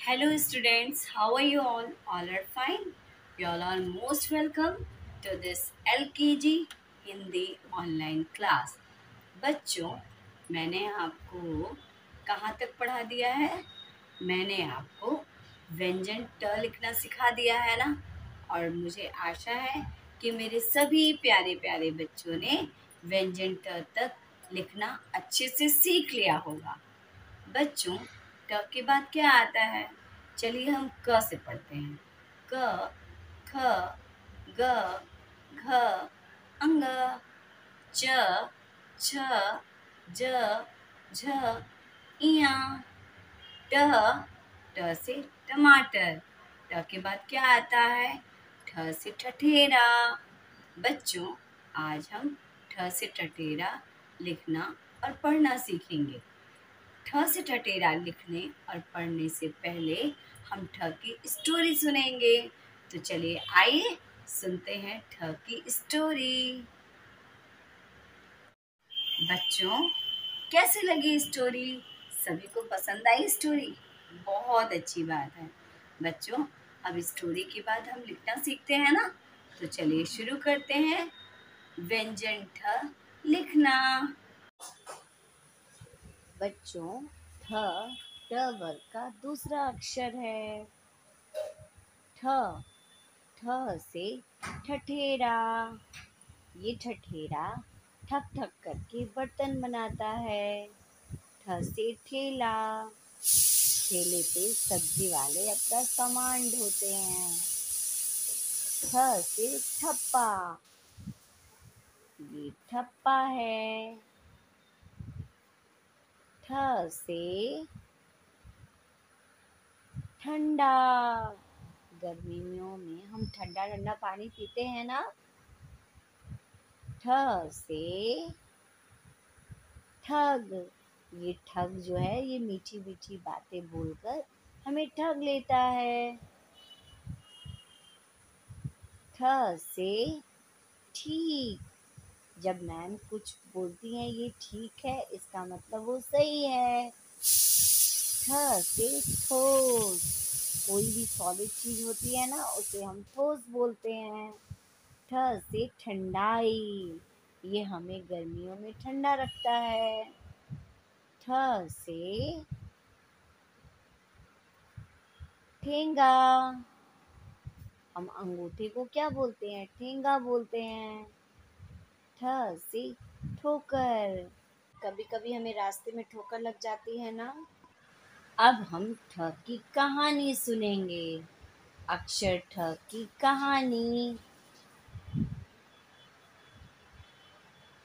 Hello, students. How are you all? All are fine. You all are most welcome to this LKG Hindi online class. बच्चों, मैंने आपको कहाँ तक पढ़ा दिया है? मैंने आपको व्यंजन ट लिखना सिखा दिया है ना। और मुझे आशा है कि मेरे सभी प्यारे प्यारे बच्चों ने व्यंजन ट तक लिखना अच्छे से सीख लिया होगा। बच्चों, क के बाद क्या आता है? चलिए हम क से पढ़ते हैं। क, ख, ग, घ, अंग, च, छ, ज, झ, इया। ट, ट से टमाटर। ट के बाद क्या आता है? ठ से ठठेरा। बच्चों, आज हम ठ से ठठेरा लिखना और पढ़ना सीखेंगे। ठ से ठठेरा लिखने और पढ़ने से पहले हम ठ की स्टोरी सुनेंगे। तो चलिए आइए सुनते हैं ठ की स्टोरी। बच्चों, कैसे लगी स्टोरी? सभी को पसंद आई स्टोरी? बहुत अच्छी बात है। बच्चों, अब स्टोरी के बाद हम लिखना सीखते हैं ना। तो चलिए शुरू करते हैं। व्यंजन ठ लिखना। बच्चों, ठ ट वर्ग का दूसरा अक्षर है। ठ ठ से ठठेरा। ये ठठेरा ठक ठक करके बर्तन बनाता है। ठ से ठेला। ठेले पे सब्जी वाले अपना सामान ढोते हैं। ठ से ठप्पा। ये ठप्पा है। ठ से ठंडा। गर्मियों में हम ठंडा ठंडा पानी पीते हैं ना। ठ से ठग। ये ठग जो है ये मीठी मीठी बातें बोलकर हमें ठग लेता है। ठ से ठीक। जब मैम कुछ बोलती हैं ये ठीक है, इसका मतलब वो सही है। ठ से ठोस। कोई भी सॉलिड चीज होती है ना उसे हम ठोस बोलते हैं। ठ से ठंडाई। ये हमें गर्मियों में ठंडा रखता है। ठ से ठेंगा। हम अंगूठे को क्या बोलते हैं? ठेंगा बोलते हैं। ठ से ठोकर। कभी कभी हमें रास्ते में ठोकर लग जाती है ना। अब हम ठ की कहानी सुनेंगे। अक्षर ठ की कहानी।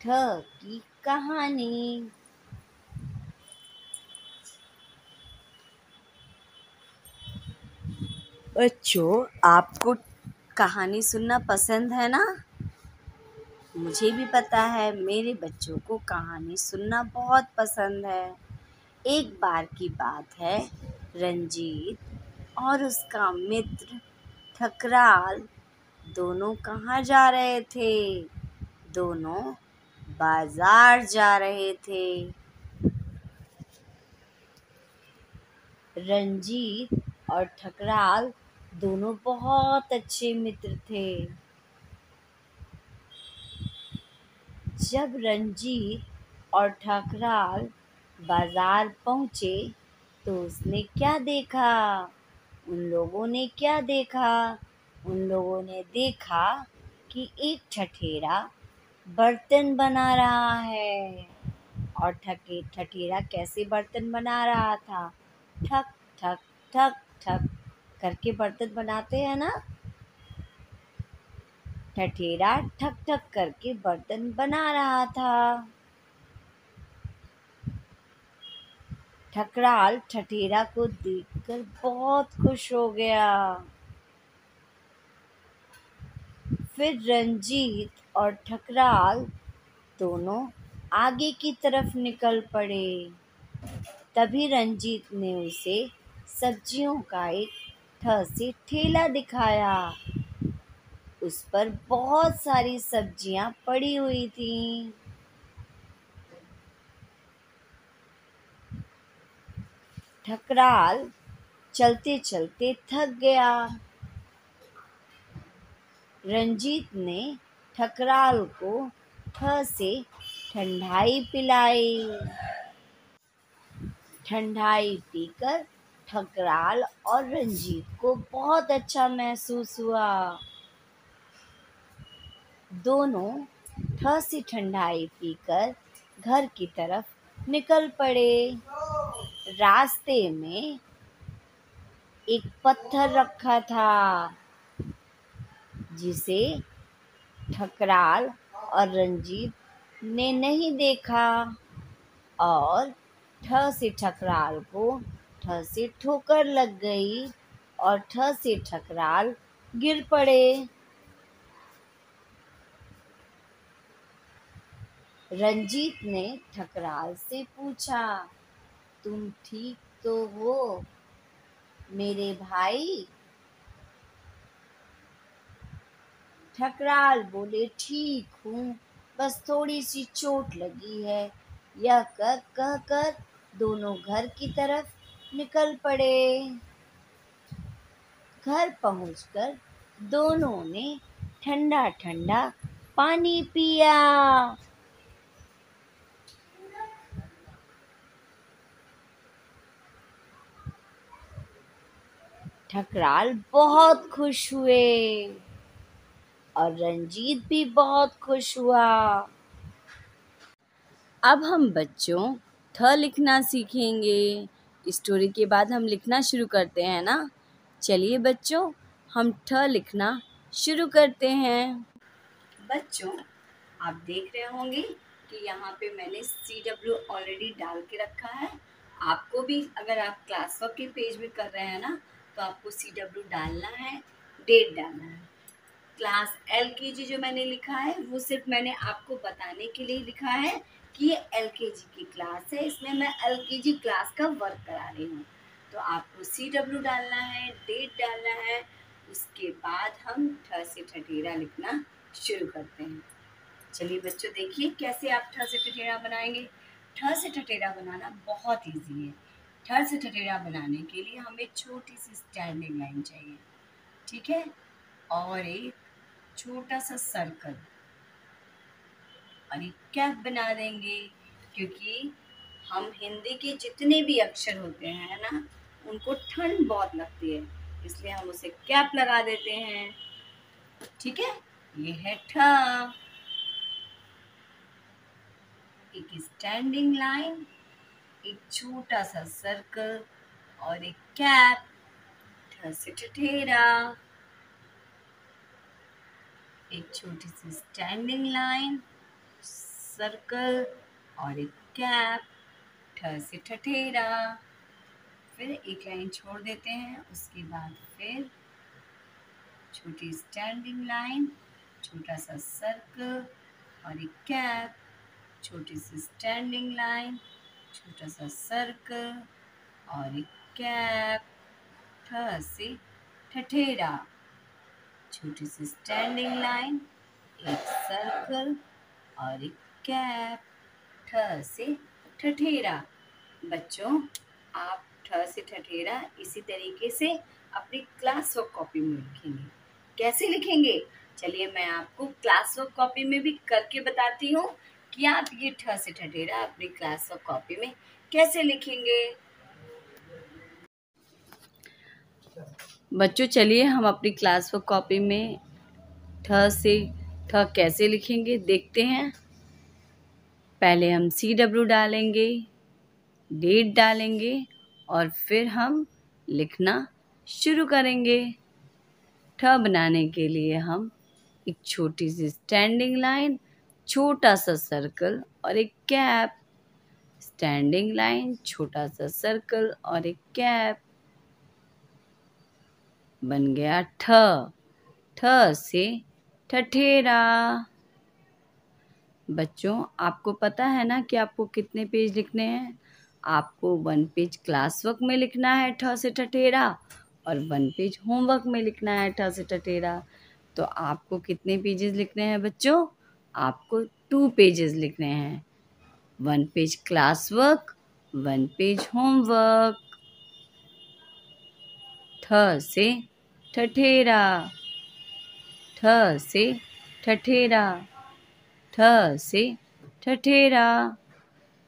ठ की कहानी। बच्चों, आपको कहानी सुनना पसंद है ना? मुझे भी पता है मेरे बच्चों को कहानी सुनना बहुत पसंद है। एक बार की बात है, रंजीत और उसका मित्र ठकराल दोनों कहाँ जा रहे थे? दोनों बाजार जा रहे थे। रंजीत और ठकराल दोनों बहुत अच्छे मित्र थे। जब रंजीत और ठकराल बाजार पहुंचे तो उसने क्या देखा? उन लोगों ने क्या देखा? उन लोगों ने देखा कि एक ठठेरा बर्तन बना रहा है। और ठठेरा कैसे बर्तन बना रहा था? ठक ठक ठक ठक करके बर्तन बनाते हैं ना। ठठेरा ठक ठक करके बर्तन बना रहा था। ठकराल ठठेरा को देखकर बहुत खुश हो गया। फिर रंजीत और ठकराल दोनों आगे की तरफ निकल पड़े। तभी रंजीत ने उसे सब्जियों का एक ठ से ठेला दिखाया। उस पर बहुत सारी सब्जियां पड़ी हुई थीं। ठकराल चलते चलते थक गया। रंजीत ने ठकराल को ठ से ठंडाई पिलाई। ठंडाई पीकर ठकराल और रंजीत को बहुत अच्छा महसूस हुआ। दोनों ठ से ठंडाई पीकर घर की तरफ निकल पड़े। रास्ते में एक पत्थर रखा था जिसे ठकराल और रंजीत ने नहीं देखा और ठ से ठकराल को ठ से ठोकर लग गई और ठ से ठकराल गिर पड़े। रंजीत ने ठकराल से पूछा, तुम ठीक तो हो मेरे भाई? ठकराल बोले, ठीक हूँ, बस थोड़ी सी चोट लगी है। यह कहकर दोनों घर की तरफ निकल पड़े। घर पहुंचकर दोनों ने ठंडा ठंडा पानी पिया। ठकराल बहुत खुश हुए और रंजीत भी बहुत खुश हुआ। अब हम बच्चों थ लिखना सीखेंगे। स्टोरी के बाद हम लिखना शुरू करते हैं ना। चलिए बच्चों, हम ठ लिखना शुरू करते हैं। बच्चों, आप देख रहे होंगे कि यहाँ पे मैंने CW ऑलरेडी डाल के रखा है। आपको भी अगर आप क्लास वर्क के पेज में कर रहे हैं ना, तो आपको CW डालना है, डेट डालना है। क्लास LKG जो मैंने लिखा है वो सिर्फ मैंने आपको बताने के लिए लिखा है कि ये LKG की क्लास है, इसमें मैं LKG क्लास का वर्क करा रही हूँ। तो आपको CW डालना है, डेट डालना है। उसके बाद हम ठ से ठठेरा लिखना शुरू करते हैं। चलिए बच्चों, देखिए कैसे आप ठ से ठठेरा बनाएंगे। ठ से ठठेरा बनाना बहुत ईजी है। ठ से ठठेरा बनाने के लिए हमें छोटी सी स्टैंडिंग लाइन चाहिए, ठीक है, और एक छोटा सा सर्कल और एक कैप बना देंगे, क्योंकि हम हिंदी के जितने भी अक्षर होते हैं ना, उनको ठंड बहुत लगती है, इसलिए हम उसे कैप लगा देते हैं। ठीक है, ये है ठ। एक स्टैंडिंग लाइन, एक छोटा सा सर्कल और एक कैप। ठ से ठठेरा, एक छोटी सी स्टैंडिंग लाइन, सर्कल और एक कैप। ठ से ठठेरा, फिर एक लाइन छोड़ देते हैं, उसके बाद फिर छोटी स्टैंडिंग लाइन, छोटा सा सर्कल और एक कैप। छोटी सी स्टैंडिंग लाइन, छोटा सा सर्कल और एक कैप। ठ से ठठेरा, छोटी सी स्टैंडिंग लाइन, एक सर्कल और एक कैप। ठ से ठठेरा। बच्चों, आप ठ से ठठेरा इसी तरीके से अपनी क्लास वर्क कॉपी में लिखेंगे। कैसे लिखेंगे? चलिए मैं आपको क्लास वर्क कॉपी में भी करके बताती हूँ कि आप ये ठ से ठठेरा अपनी क्लास वर्क कॉपी में कैसे लिखेंगे। बच्चों, चलिए हम अपनी क्लास वर्क कॉपी में ठ से ठ कैसे लिखेंगे देखते हैं। पहले हम CW डालेंगे, डेट डालेंगे और फिर हम लिखना शुरू करेंगे। ठ बनाने के लिए हम एक छोटी सी स्टैंडिंग लाइन, छोटा सा सर्कल और एक कैप। स्टैंडिंग लाइन, छोटा सा सर्कल और एक कैप। बन गया ठ। ठ से ठठेरा। बच्चों, आपको पता है ना कि आपको कितने पेज लिखने हैं? आपको 1 पेज क्लास वर्क में लिखना है ठ से ठठेरा और 1 पेज होमवर्क में लिखना है ठ से ठठेरा। तो आपको कितने पेजेस लिखने हैं बच्चों? आपको 2 पेजेस लिखने हैं। 1 page class work, 1 page homework. ठ से ठठेरा, ठ से ठठेरा, ठ से ठठेरा।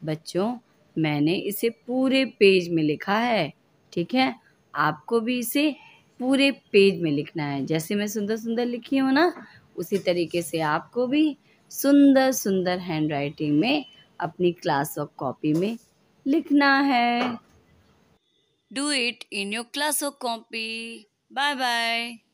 बच्चों, मैंने इसे पूरे पेज में लिखा है, ठीक है? आपको भी इसे पूरे पेज में लिखना है। जैसे मैं सुंदर सुंदर लिखी हूँ ना, उसी तरीके से आपको भी सुंदर सुंदर हैंडराइटिंग में अपनी क्लास वर्क कॉपी में लिखना है। Do it in your class work copy. Bye bye.